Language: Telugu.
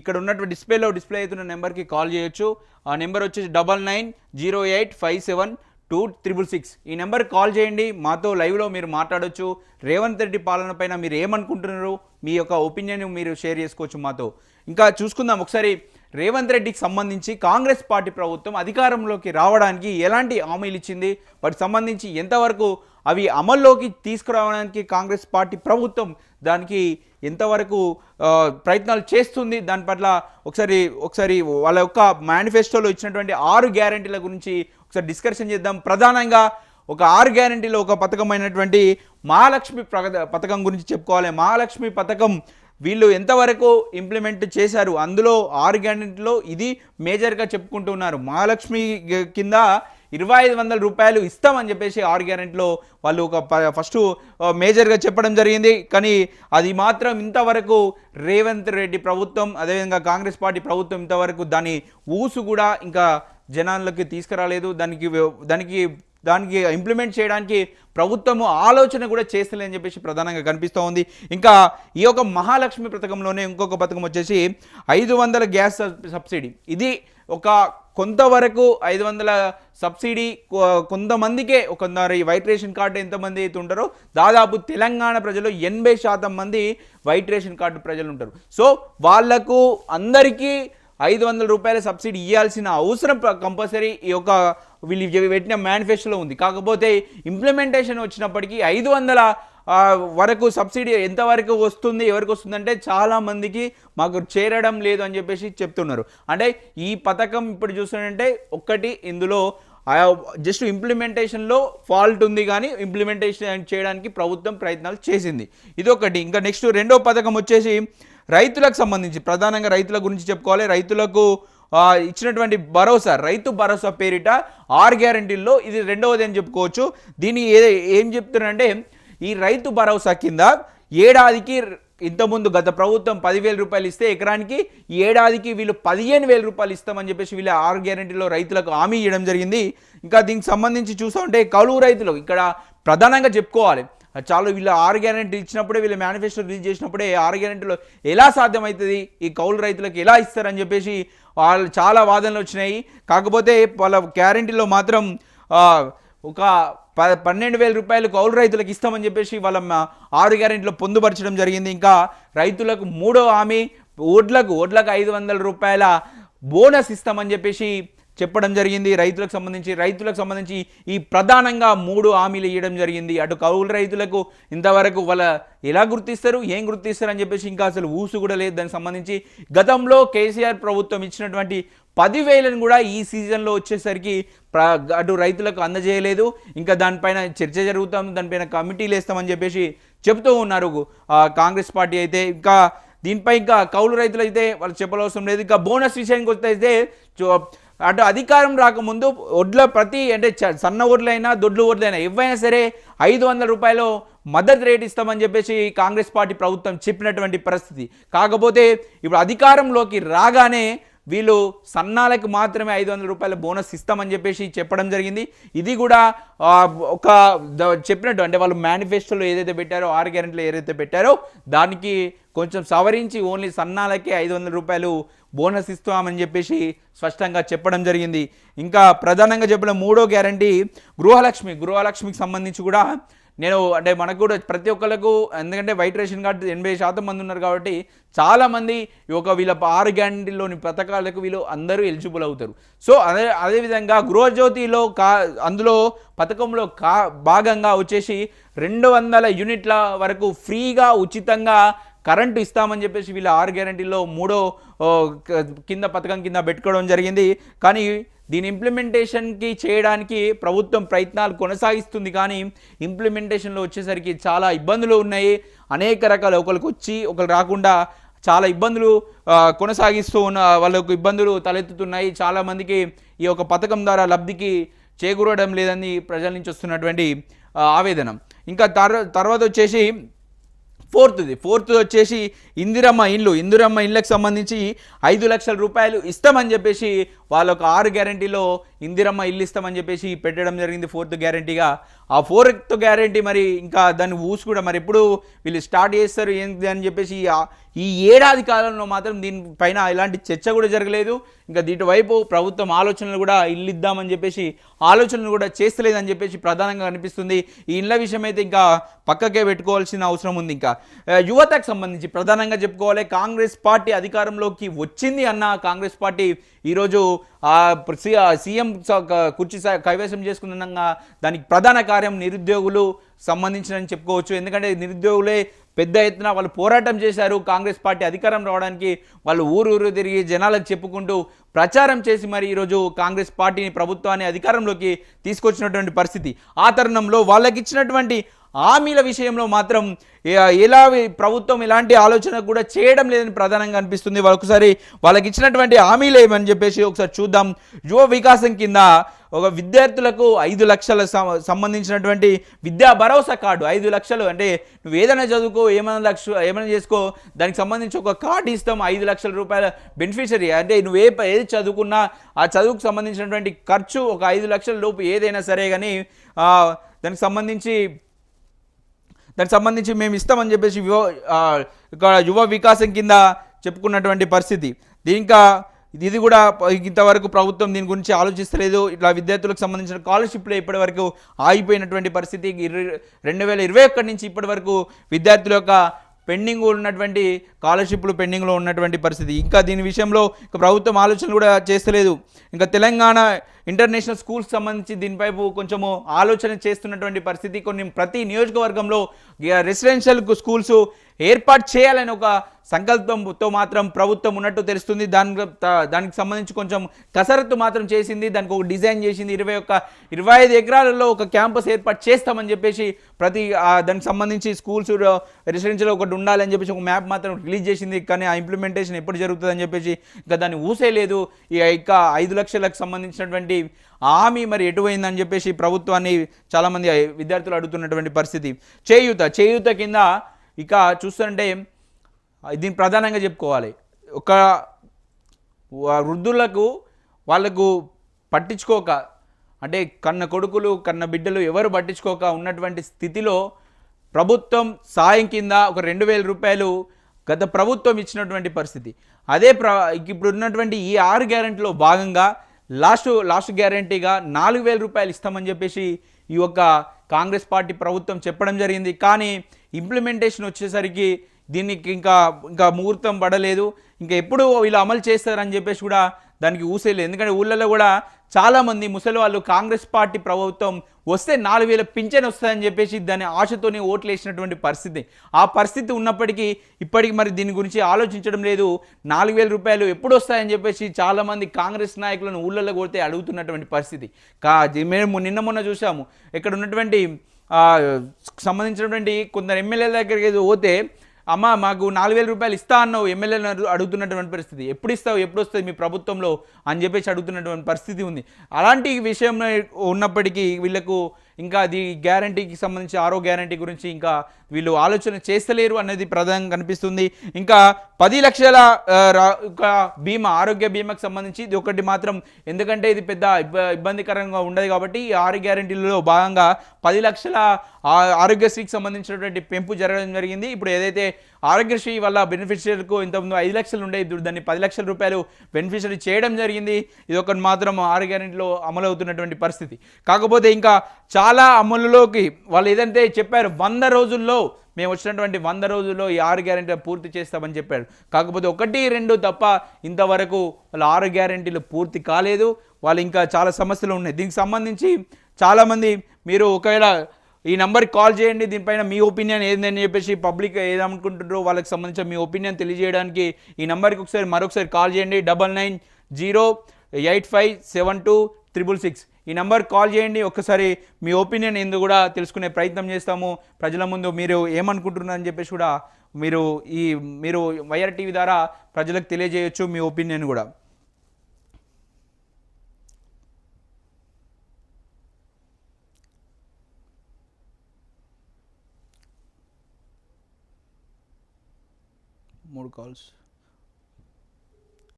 ఇక్కడ ఉన్నటువంటి డిస్ప్లే అవుతున్న నెంబర్కి కాల్ చేయొచ్చు. ఆ నెంబర్ వచ్చేసి 9908572666. ఈ నెంబర్ కాల్ చేయండి, మాతో లైవ్లో మీరు మాట్లాడొచ్చు. రేవంత్ రెడ్డి పాలన పైన మీరు ఏమనుకుంటున్నారు, మీ యొక్క ఒపీనియన్ మీరు షేర్ చేసుకోవచ్చు మాతో. ఇంకా చూసుకుందాం ఒకసారి రేవంత్ రెడ్డికి సంబంధించి కాంగ్రెస్ పార్టీ ప్రభుత్వం అధికారంలోకి రావడానికి ఎలాంటి హామీలు ఇచ్చింది, వాటికి సంబంధించి ఎంతవరకు అవి అమల్లోకి తీసుకురావడానికి కాంగ్రెస్ పార్టీ ప్రభుత్వం దానికి ఎంతవరకు ప్రయత్నాలు చేస్తుంది, దాని పట్ల ఒకసారి వాళ్ళ యొక్క మేనిఫెస్టోలో ఇచ్చినటువంటి 6 గ్యారెంటీల గురించి ఒకసారి డిస్కషన్ చేద్దాం. ప్రధానంగా ఒక 6 గ్యారెంటీలో ఒక పథకమైనటువంటి మహాలక్ష్మి పథకం గురించి చెప్పుకోవాలి. మహాలక్ష్మి పథకం వీళ్ళు ఎంతవరకు ఇంప్లిమెంట్ చేశారు, అందులో 6 గ్యారెంటీలో ఇది మేజర్గా చెప్పుకుంటూ ఉన్నారు. మహాలక్ష్మి కింద 2500 రూపాయలు ఇస్తామని చెప్పేసి 6 గ్యారెంటీలో వాళ్ళు ఒక ఫస్ట్ మేజర్గా చెప్పడం జరిగింది. కానీ అది మాత్రం ఇంతవరకు రేవంత్ రెడ్డి ప్రభుత్వం అదేవిధంగా కాంగ్రెస్ పార్టీ ప్రభుత్వం ఇంతవరకు దాని ఊసు కూడా ఇంకా జనాల్లోకి తీసుకురాలేదు. దానికి ఇంప్లిమెంట్ చేయడానికి ప్రభుత్వము ఆలోచన కూడా చేస్తలేదని చెప్పేసి ప్రధానంగా కనిపిస్తూ ఉంది. ఇంకా ఈ యొక్క మహాలక్ష్మి పథకంలోనే ఇంకొక పథకం వచ్చేసి 500 గ్యాస్ సబ్సిడీ. ఇది ఒక కొంతవరకు 500 సబ్సిడీ కొంతమందికే, కొందరు వైట్ రేషన్ కార్డు ఎంతమంది అయితే ఉంటారో దాదాపు తెలంగాణ ప్రజలు 80% మంది వైట్ రేషన్ కార్డు ప్రజలు ఉంటారు. సో వాళ్లకు అందరికీ 500 రూపాయల సబ్సిడీ ఇవ్వాల్సిన అవసరం కంపల్సరీ ఈ యొక్క వీళ్ళు పెట్టిన మేనిఫెస్టోలో ఉంది. కాకపోతే ఇంప్లిమెంటేషన్ వచ్చినప్పటికీ 500 వరకు సబ్సిడీ ఎంతవరకు వస్తుంది, ఎవరికి వస్తుందంటే చాలామందికి మాకు చేరడం లేదు అని చెప్పేసి చెప్తున్నారు. అంటే ఈ పథకం ఇప్పుడు చూస్తుంటే ఒక్కటి ఇందులో జస్ట్ ఇంప్లిమెంటేషన్లో ఫాల్ట్ ఉంది, కానీ ఇంప్లిమెంటేషన్ చేయడానికి ప్రభుత్వం ప్రయత్నాలు చేసింది. ఇదొకటి. ఇంకా నెక్స్ట్ రెండో పథకం వచ్చేసి రైతులకు సంబంధించి, ప్రధానంగా రైతుల గురించి చెప్పుకోవాలి. రైతులకు ఇచ్చినటువంటి భరోసా, రైతు భరోసా పేరిట 6 గ్యారెంటీల్లో ఇది రెండవది అని చెప్పుకోవచ్చు. దీన్ని ఏం చెప్తున్నారంటే ఈ రైతు భరోసా కింద ఏడాదికి ఇంతకుముందు గత ప్రభుత్వం 10,000 రూపాయలు ఇస్తే ఎకరానికి ఏడాదికి వీళ్ళు 15,000 రూపాయలు ఇస్తామని చెప్పేసి వీళ్ళు 6 గ్యారెంటీలో రైతులకు హామీ ఇవ్వడం జరిగింది. ఇంకా దీనికి సంబంధించి చూస్తుంటే కౌలు రైతులు ఇక్కడ ప్రధానంగా చెప్పుకోవాలి. చాలా వీళ్ళు 6 గ్యారెంటీ ఇచ్చినప్పుడే, వీళ్ళు మేనిఫెస్టో రిలీజ్ చేసినప్పుడే 6 గ్యారెంటీలో ఎలా సాధ్యమవుతుంది, ఈ కౌలు రైతులకు ఎలా ఇస్తారని చెప్పేసి వాళ్ళు చాలా వాదనలు వచ్చినాయి. కాకపోతే వాళ్ళ గ్యారెంటీలో మాత్రం ఒక 12,000 రూపాయలు కౌలు రైతులకు ఇస్తామని చెప్పేసి వాళ్ళ 6 గ్యారెంటీలో పొందుపరచడం జరిగింది. ఇంకా రైతులకు మూడో హామీ వడ్లకు 500 రూపాయల బోనస్ ఇస్తామని చెప్పేసి చెప్పడం జరిగింది. రైతులకు సంబంధించి ఈ ప్రధానంగా 3 హామీలు ఇవ్వడం జరిగింది. అటు కౌలు రైతులకు ఇంతవరకు వాళ్ళ ఎలా గుర్తిస్తారు, ఏం గుర్తిస్తారు అని చెప్పేసి ఇంకా అసలు ఊసు కూడా లేదు. దానికి సంబంధించి గతంలో కేసీఆర్ ప్రభుత్వం ఇచ్చినటువంటి 10,000ను కూడా ఈ సీజన్లో వచ్చేసరికి అటు రైతులకు అందజేయలేదు. ఇంకా దానిపైన చర్చ జరుగుతాం, దానిపైన కమిటీలు వేస్తామని చెప్పేసి చెబుతూ ఉన్నారు కాంగ్రెస్ పార్టీ అయితే. ఇంకా దీనిపై ఇంకా కౌలు రైతులు అయితే వాళ్ళు చెప్పనవసరం లేదు. ఇంకా బోనస్ విషయానికి వస్తే అటు అధికారం రాకముందు వడ్ల అంటే సన్న వడ్లైనా దొడ్లు వడ్లైనా ఎవైనా సరే 500 రూపాయలు మద్దతు రేట్ ఇస్తామని చెప్పేసి కాంగ్రెస్ పార్టీ ప్రభుత్వం చెప్పినటువంటి పరిస్థితి. కాకపోతే ఇప్పుడు అధికారంలోకి రాగానే వీళ్ళు సన్నాలకు మాత్రమే 500 రూపాయల బోనస్ ఇస్తామని చెప్పేసి చెప్పడం జరిగింది. ఇది కూడా ఒక చెప్పినట్టు అంటే వాళ్ళు మేనిఫెస్టోలో ఏదైతే పెట్టారో 6 గ్యారెంటీలో ఏదైతే పెట్టారో దానికి కొంచెం సవరించి ఓన్లీ సన్నాలకే 500 రూపాయలు బోనస్ ఇస్తామని చెప్పేసి స్పష్టంగా చెప్పడం జరిగింది. ఇంకా ప్రధానంగా చెప్పిన మూడో గ్యారెంటీ గృహలక్ష్మికి సంబంధించి కూడా అంటే మనకు కూడా ప్రతి ఒక్కరికి, ఎందుకంటే వైట్ రేషన్ కార్డు 80% మంది ఉన్నారు కాబట్టి చాలామంది వీళ్ళ 6 గ్యారెంటీలోని పథకాలకు వీళ్ళు అందరూ ఎలిజిబుల్ అవుతారు. సో అదేవిధంగా గృహజ్యోతిలో అందులో పథకంలో భాగంగా వచ్చేసి 200 యూనిట్ల వరకు ఫ్రీగా ఉచితంగా కరెంటు ఇస్తామని చెప్పేసి వీళ్ళ 6 గ్యారెంటీలో మూడో పథకం కింద పెట్టుకోవడం జరిగింది. కానీ దీని ఇంప్లిమెంటేషన్కి చేయడానికి ప్రభుత్వం ప్రయత్నాలు కొనసాగిస్తుంది, కానీ ఇంప్లిమెంటేషన్లో వచ్చేసరికి చాలా ఇబ్బందులు ఉన్నాయి. అనేక రకాల ఒకరికి వచ్చి ఒకరు రాకుండా చాలా ఇబ్బందులు కొనసాగిస్తూ ఉన్న వాళ్ళకు ఇబ్బందులు తలెత్తుతున్నాయి. చాలామందికి ఈ యొక్క పథకం ద్వారా లబ్ధికి చేకూరడం లేదని ప్రజల నుంచి వస్తున్నటువంటి ఆవేదన. ఇంకా తర్వాత వచ్చేసి ఫోర్త్ వచ్చేసి ఇందిరమ్మ ఇళ్ళకి సంబంధించి 5 లక్షల రూపాయలు ఇస్తామని చెప్పేసి వాళ్ళొక 6 గ్యారెంటీలో ఇందిరమ్మ ఇల్లు ఇస్తామని చెప్పేసి పెట్టడం జరిగింది 4th గ్యారెంటీగా. ఆ 4th గ్యారెంటీ మరి ఇంకా దాన్ని ఊసి కూడా మరి ఎప్పుడు వీళ్ళు స్టార్ట్ చేస్తారు ఏంటి అని చెప్పేసి ఈ ఏడాది కాలంలో మాత్రం దీనిపైన ఎలాంటి చర్చ కూడా జరగలేదు. ఇంకా దీటివైపు ప్రభుత్వం ఆలోచనలు కూడా ఇల్లు ఇద్దామని చెప్పేసి ఆలోచనలు కూడా చేస్తలేదని చెప్పేసి ప్రధానంగా అనిపిస్తుంది. ఈ ఇళ్ళ విషయం అయితే ఇంకా పక్కకే పెట్టుకోవాల్సిన అవసరం ఉంది. ఇంకా యువతకు సంబంధించి ప్రధానంగా చెప్పుకోవాలి, కాంగ్రెస్ పార్టీ అధికారంలోకి వచ్చింది అన్న కాంగ్రెస్ పార్టీ ఈరోజు సీఎం కుర్చీ కైవసం చేసుకున్న దానికి ప్రధాన కార్యం నిరుద్యోగులు సంబంధించిన చెప్పుకోవచ్చు. ఎందుకంటే నిరుద్యోగులే పెద్ద ఎత్తున వాళ్ళు పోరాటం చేశారు. కాంగ్రెస్ పార్టీ అధికారం రావడానికి వాళ్ళు ఊరు తిరిగి జనాలకు చెప్పుకుంటూ ప్రచారం చేసి మరి ఈరోజు కాంగ్రెస్ పార్టీని ప్రభుత్వాన్ని అధికారంలోకి తీసుకొచ్చినటువంటి పరిస్థితి. ఆ తరుణంలో వాళ్ళకి ఇచ్చినటువంటి హామీల విషయంలో మాత్రం ఎలా ప్రభుత్వం ఎలాంటి ఆలోచన కూడా చేయడం లేదని ప్రధానంగా అనిపిస్తుంది. ఒకసారి వాళ్ళకి ఇచ్చినటువంటి హామీలు ఏమని చెప్పేసి ఒకసారి చూద్దాం. యువ వికాసం కింద ఒక విద్యార్థులకు 5 లక్షల సంబంధించినటువంటి విద్యా భరోసా కార్డు, 5 లక్షలు అంటే నువ్వు ఏదైనా చదువుకో, ఏమైనా చేసుకో, దానికి సంబంధించి ఒక కార్డు ఇస్తాం, 5 లక్షల రూపాయల బెనిఫిషరీ. అంటే నువ్వు ఏది చదువుకున్నా ఆ చదువుకు సంబంధించినటువంటి ఖర్చు ఒక 5 లక్షల లోపు ఏదైనా సరే కానీ దానికి సంబంధించి మేము ఇస్తామని చెప్పేసి యువ వికాసం కింద చెప్పుకున్నటువంటి పరిస్థితి. ఇది కూడా ఇంతవరకు ప్రభుత్వం దీని గురించి ఆలోచిస్తలేదు. ఇట్లా విద్యార్థులకు సంబంధించిన స్కాలర్షిప్లు ఇప్పటి వరకు ఆగిపోయినటువంటి పరిస్థితి. 2021 నుంచి ఇప్పటి వరకు విద్యార్థుల యొక్క పెండింగ్ ఉన్నటువంటి స్కాలర్షిప్లు పెండింగ్లో ఉన్నటువంటి పరిస్థితి. ఇంకా దీని విషయంలో ప్రభుత్వం ఆలోచన కూడా చేస్తలేదు. ఇంకా తెలంగాణ ఇంటర్నేషనల్ స్కూల్స్ సంబంధించి దీనిపై కొంచెము ఆలోచన చేస్తున్నటువంటి పరిస్థితి. ప్రతి నియోజకవర్గంలో రెసిడెన్షియల్ స్కూల్స్ ఏర్పాటు చేయాలని ఒక సంకల్పంతో మాత్రం ప్రభుత్వం ఉన్నట్టు తెలుస్తుంది. దానికి సంబంధించి కొంచెం కసరత్తు మాత్రం చేసింది. దానికి ఒక డిజైన్ చేసింది. 25 ఎకరాలలో ఒక క్యాంపస్ ఏర్పాటు చేస్తామని చెప్పేసి దానికి సంబంధించి స్కూల్స్ రెసిడెన్షియల్ ఒకటి ఉండాలని చెప్పేసి ఒక మ్యాప్ మాత్రం రిలీజ్ చేసింది. కానీ ఆ ఇంప్లిమెంటేషన్ ఎప్పుడు జరుగుతుందని చెప్పేసి ఇంకా దాన్ని ఊసేలేదు. ఇక 5 లక్షలకు సంబంధించినటువంటి హామీ మరి ఎటువైందని చెప్పేసి ప్రభుత్వాన్ని చాలామంది విద్యార్థులు అడుగుతున్నటువంటి పరిస్థితి. చేయూత కింద ఇక చూస్తుంటే దీన్ని ప్రధానంగా చెప్పుకోవాలి. ఒక వృద్ధులకు వాళ్ళకు పట్టించుకోక, అంటే కన్న కొడుకులు కన్న బిడ్డలు ఎవరు పట్టించుకోక ఉన్నటువంటి స్థితిలో ప్రభుత్వం సాయం కింద ఒక 2,000 రూపాయలు గత ప్రభుత్వం ఇచ్చినటువంటి పరిస్థితి. ఇప్పుడు ఉన్నటువంటి ఈ 6 గ్యారెంటీలో భాగంగా లాస్ట్ గ్యారెంటీగా 4,000 రూపాయలు ఇస్తామని చెప్పేసి ఈ యొక్క కాంగ్రెస్ పార్టీ ప్రభుత్వం చెప్పడం జరిగింది. కానీ ఇంప్లిమెంటేషన్ వచ్చేసరికి దీనికి ఇంకా ముహూర్తం పడలేదు. ఇంకా ఎప్పుడు వీళ్ళు అమలు చేస్తారని చెప్పేసి కూడా దానికి ఊసేయలేదు. ఎందుకంటే ఊళ్ళలో కూడా చాలామంది ముసలి వాళ్ళు కాంగ్రెస్ పార్టీ ప్రభుత్వం వస్తే 4,000 పింఛన్ వస్తుందని చెప్పేసి దాని ఆశతోనే ఓట్లు వేసినటువంటి పరిస్థితి. ఆ పరిస్థితి ఉన్నప్పటికీ ఇప్పటికి మరి దీని గురించి ఆలోచించడం లేదు. 4,000 రూపాయలు ఎప్పుడు వస్తాయని చెప్పేసి చాలామంది కాంగ్రెస్ నాయకులను ఊళ్ళలో కొడితే అడుగుతున్నటువంటి పరిస్థితి. మేము మొన్న చూసాము. ఇక్కడ ఉన్నటువంటి సంబంధించినటువంటి కొందరు ఎమ్మెల్యేల దగ్గరికి పోతే, అమ్మ మాకు 4,000 రూపాయలు ఇస్తా అన్నావు, ఎమ్మెల్యేలను అడుగుతున్నటువంటి పరిస్థితి. ఎప్పుడు ఇస్తావు, ఎప్పుడు వస్తుంది మీ ప్రభుత్వంలో అని చెప్పేసి అడుగుతున్నటువంటి పరిస్థితి ఉంది. అలాంటి విషయం ఉన్నప్పటికీ వీళ్ళకు ఇంకా అది గ్యారంటీకి సంబంధించి 6వ గ్యారంటీ గురించి ఇంకా వీళ్ళు ఆలోచన చేస్తలేరు అనేది ప్రధానంగా కనిపిస్తుంది. ఇంకా 10 లక్షల బీమా, ఆరోగ్య బీమాకు సంబంధించి ఇది ఒకటి మాత్రం, ఎందుకంటే ఇది పెద్ద ఇబ్బందికరంగా ఉండదు కాబట్టి ఈ 6 గ్యారంటీలలో భాగంగా 10 లక్షల ఆరోగ్యశ్రీకి సంబంధించినటువంటి పెంపు జరగడం జరిగింది. ఇప్పుడు ఏదైతే ఆరోగ్యశ్రీ వల్ల బెనిఫిషియరీకు ఇంతకుముందు 5 లక్షలు ఉండే, ఇప్పుడు దాన్ని 10 లక్షల రూపాయలు బెనిఫిషియరీ చేయడం జరిగింది. ఇది ఒకటి మాత్రం 6 గ్యారెంటీలో అమలు అవుతున్నటువంటి పరిస్థితి. కాకపోతే ఇంకా చాలా అమలులోకి వాళ్ళు ఏదంటే చెప్పారు 100 రోజుల్లో మేము వచ్చినటువంటి 100 రోజుల్లో ఈ 6 గ్యారెంటీలు పూర్తి చేస్తామని చెప్పారు. కాకపోతే 1-2 తప్ప ఇంతవరకు వాళ్ళ 6 గ్యారెంటీలు పూర్తి కాలేదు. వాళ్ళు ఇంకా చాలా సమస్యలు ఉన్నాయి. దీనికి సంబంధించి చాలామంది మీరు ఒకవేళ ఈ నెంబర్కి కాల్ చేయండి, దీనిపైన మీ ఒపీనియన్ ఏందని చెప్పేసి పబ్లిక్ ఏదనుకుంటున్నారో వాళ్ళకి సంబంధించిన మీ ఒపీనియన్ తెలియజేయడానికి ఈ నెంబర్కి మరొకసారి కాల్ చేయండి. 9908572666 ఈ నెంబర్ కాల్ చేయండి. ఒక్కసారి మీ ఒపీనియన్ ఎందుకు కూడా తెలుసుకునే ప్రయత్నం చేస్తాము. ప్రజల ముందు మీరు ఏమనుకుంటున్నారని చెప్పేసి కూడా మీరు వైఆర్ టీవీ ద్వారా ప్రజలకు తెలియజేయచ్చు మీ ఒపీనియన్ కూడా. మూడు కాల్స్.